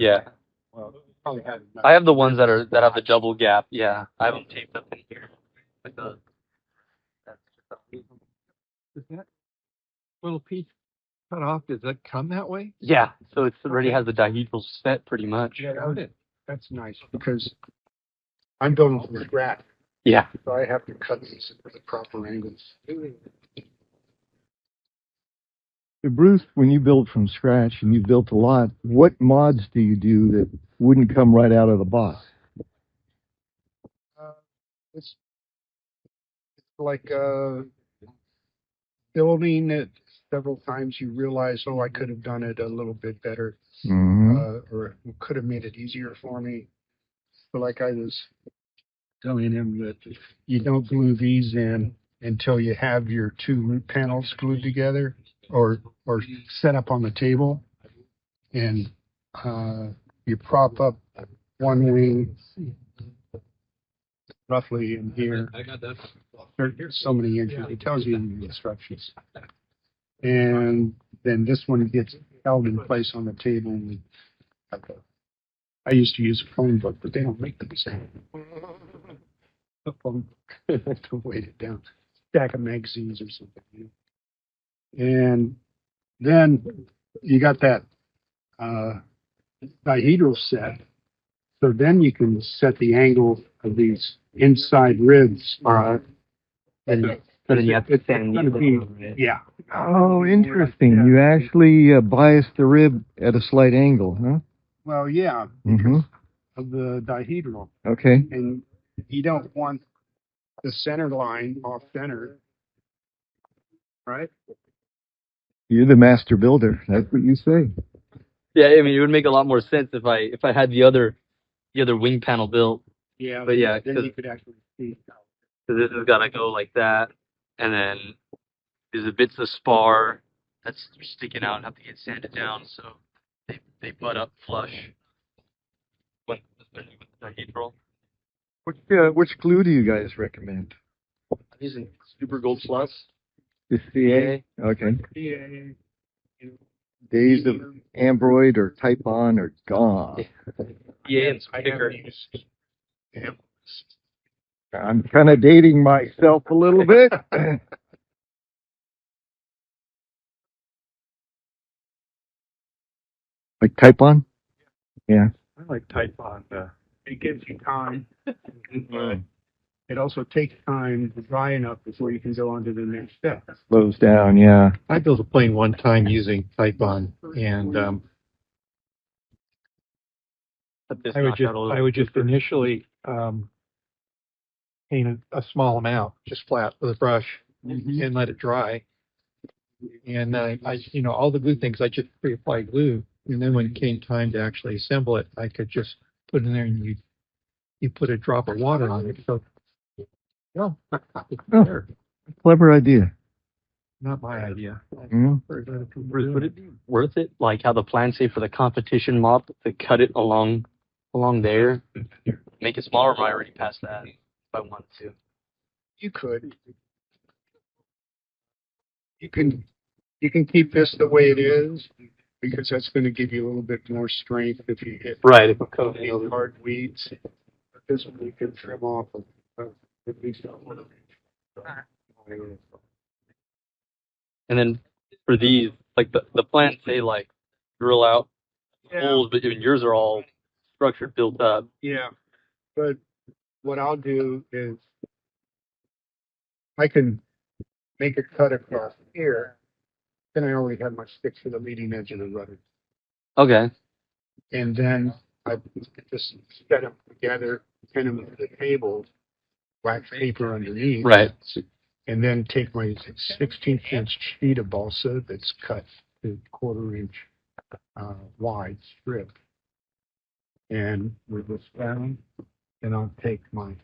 Yeah. Well, probably had I have the ones that have the double gap. Yeah, I have them taped up in here. Like that's Is that little piece cut off? Does that come that way? yeah. So it's already Okay. has the dihedral set pretty much. Yeah, got it. That's nice because I'm building from scratch, Yeah. so I have to cut these at the proper angles. So Bruce, when you build from scratch and you built a lot, what mods do you do that wouldn't come right out of the box? It's like building it several times. You realize, oh, I could have done it a little bit better, or it could have made it easier for me. So like I was telling him that you don't glue these in until you have your two root panels glued together or set up on the table, and you prop up one wing roughly in here. There's so many inches. It tells you in the instructions. And then this one gets held in place on the table. I used to use a phone book, but they don't make them the same. A phone to weight it down. Stack of magazines or something. And then you got that dihedral set. So then you can set the angle of these inside ribs. And So then you have to it's stand going to be, yeah. Oh, interesting. You actually bias the rib at a slight angle, huh? Well, yeah, Mm-hmm. of the dihedral. Okay. And you don't want the center line off center, right? You're the master builder. That's what you say. Yeah, I mean it would make a lot more sense if I had the other wing panel built. Yeah, But yeah, then you could actually see. so this has got to go like that, and then there's a bits of spar that's sticking out and have to get sanded down so they butt up flush when especially with the dihedral. Which glue do you guys recommend? I'm using Super Gold Plus. The CA? Okay. Yeah. Days of Ambroid or Type-On are gone. Yeah, and I thicker. haven't used. Yeah. I'm kind of dating myself a little bit. Like Type-On? Yeah. I like Type-On. It gives you time, but it also takes time to dry enough before you can go on to the next step. Slows down, yeah. I built a plane one time using Type-On, and But this I would knocked out a little. just initially paint a small amount, just flat with a brush, and let it dry. And I all the glue things I just pre-apply glue, and then when it came time to actually assemble it, I could just put it in there, and you put a drop of water on it. So, no, it's there. Clever idea. Not my idea. Yeah. Bruce, would it be worth it, like how the plans say for the competition mop, to cut it along there, make it smaller? Or am I already past that? If I wanted to. You could. You can keep this the way it is because that's going to give you a little bit more strength if you hit Right. If I'm coating these over. hard weeds. But this one you can trim off at least a little bit. And then for these, like the plans say like drill out holes, but I mean, yours are all structured, built up. Yeah, but what I'll do is I can make a cut across here. Then I already have my sticks for the leading edge of the rudder. Okay. And then I just set them together, pin them to the table, wax paper underneath. Right. And then take my 16-inch sheet of balsa that's cut to 1/4 inch wide strip. And with this down, then I'll take my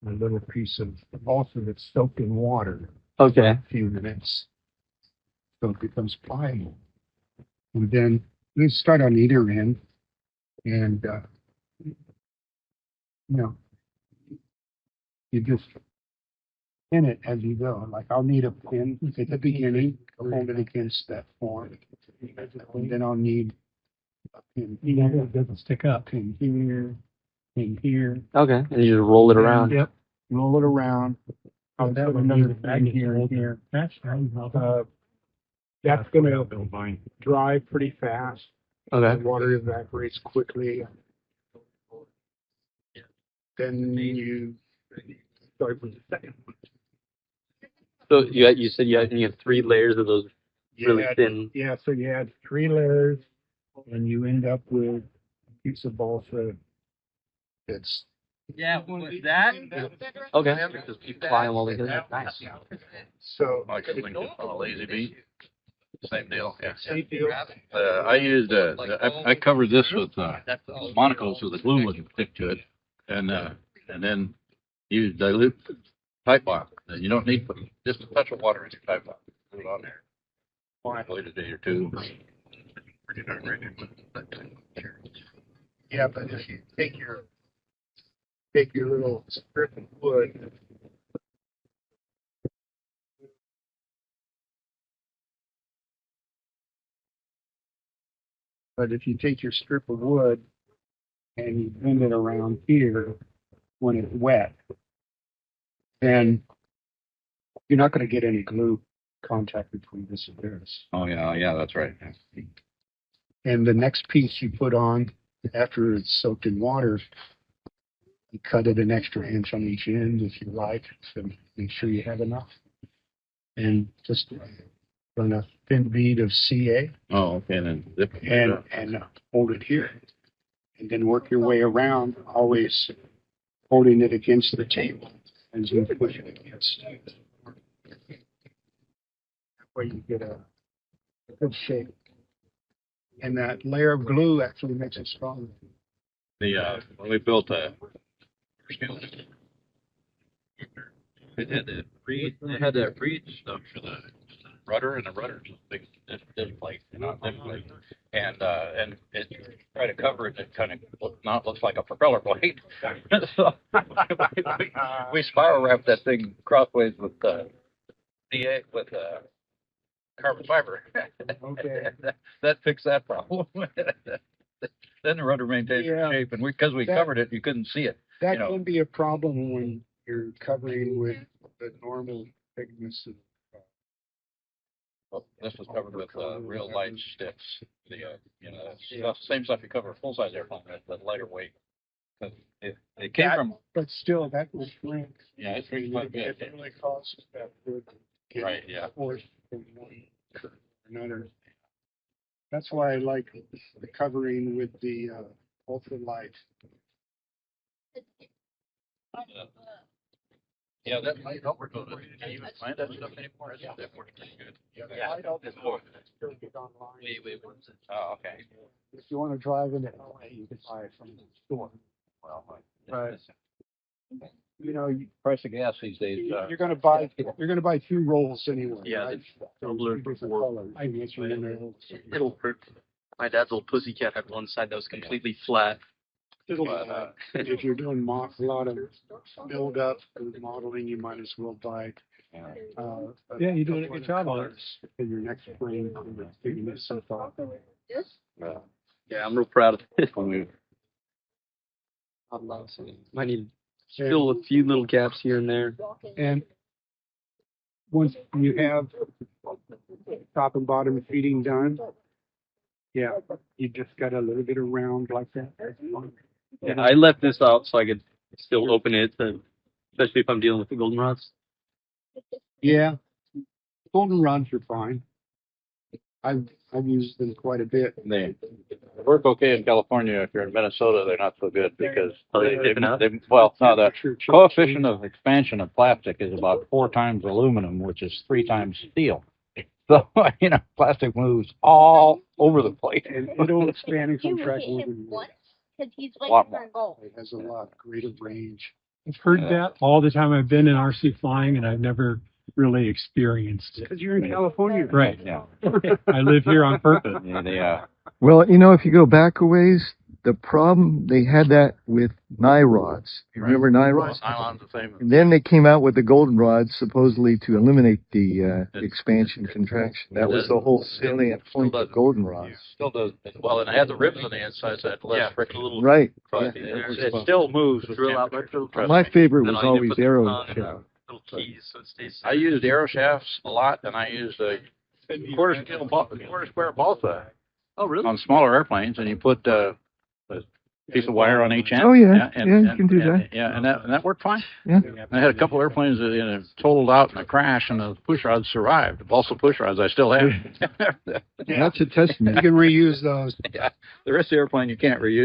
little piece of balsa that's soaked in water for Okay. a few minutes. So it becomes pliable. And then you start on either end and, you just pin it as you go. Like I'll need a pin at the beginning, a hold it against that form. And then I'll need And here, it doesn't stick up. And here. Okay. And you just roll it around. Yep. Roll it around. I'll put another bag here and here. That's gonna dry pretty fast. Okay. The water evaporates quickly. Then you start with the second one. So you said you had 3 layers of those really thin. Yeah, so you add 3 layers, and you end up with a piece of balsa. It's that. Okay. Just keep flying while they do that. Nice. so Like a lazy beat. Same deal. Yeah. same deal. I used I covered this with Monaco so the glue wouldn't stick to it, and then use dilute pipe on. And you don't need just a touch of water in your pipe on. Put it on there. Wait a day or two. Pretty darn ready. Yeah, but if you take your little strip of wood. But if you take your strip of wood and you bend it around here when it's wet, then you're not going to get any glue contact between this and this. Oh yeah, that's right. And the next piece you put on after it's soaked in water, you cut it an extra inch on each end if you like, so make sure you have enough. And just run a thin bead of CA Oh, okay, then zip. and hold it here. And then work your way around, always holding it against the table as you push it against. That way you get a good shape. And that layer of glue actually makes it stronger. When we built it had that reed stuff for the rudder, and the rudder's a big this plate, thin plate, and it try to cover it. It kind of looks like a propeller blade. So we spiral wrapped that thing crossways with with carbon fiber. Okay. that fixed that problem. Then the rudder maintained its shape, and because we covered it, you couldn't see it. That can be a problem when you're covering with the normal thickness of. Well, this was covered with real light sticks. Same stuff you cover a full size airplane with, but lighter weight. It came from. But still, that will shrink. Yeah, it shrinks quite a bit. It really costs that wood. Right, yeah. Forced from one to another. That's why I like the covering with the ultralight. Yeah, that light over to it. Can you even find that stuff anymore? Yeah, that works pretty good. Yeah, I don't still get online. Wait, what is it? Oh, okay. If you want to drive into LA, you can buy it from the store. Well, But you know, price of gas these days. you're gonna buy 2 rolls anyway. Yeah, right? tumbler Two different for- colors. I guess you're gonna- It'll hurt. My dad's old pussycat had one side that was completely flat. If you're doing a lot of build up and modeling, you might as well buy. Yeah, you're doing a good job on it. In your next frame, figuring this stuff out. Yeah, I'm real proud of it. Might need to fill a few little gaps here and there. And once you have top and bottom feeding done, yeah, you just got a little bit of round like that. Yeah, I left this out so I could still open it, especially if I'm dealing with the goldenrods. Yeah, goldenrods are fine. I've used them quite a bit. They work okay in California. If you're in Minnesota, they're not so good because the coefficient of expansion of plastic is about 4 times aluminum, which is 3 times steel. So, plastic moves all over the place. And it'll expand and contract more him than once because he's A lot waiting for a goal. it has a lot greater range. I've heard that all the time I've been in RC flying, and I've never really experienced it. Because you're in California. Right. Yeah. I live here on purpose. Yeah, Well, if you go back a ways, The problem, they had that with nyrods. You remember nyrods? Nylon's the same. And then they came out with the golden rod, supposedly to eliminate the expansion contraction. That was the whole salient point of goldenrod. Still does well, and it had the ribs on the inside, so it had less friction. Right. But Yeah, it still moves with drill out temperature. retro. My favorite Then was all you always put the arrow on and, shaft. little keys so it stays. I used arrow shafts a lot, and I used a quarter square balsa Oh, really? on smaller airplanes, and you put a piece of wire on each end. Oh, yeah. Yeah, you can do that. Yeah, and that worked fine. Yeah. I had a couple airplanes that totaled out in a crash, and the push rods survived. The balsa push rods I still have. That's a testament. You can reuse those. Yeah, the rest of the airplane you can't reuse.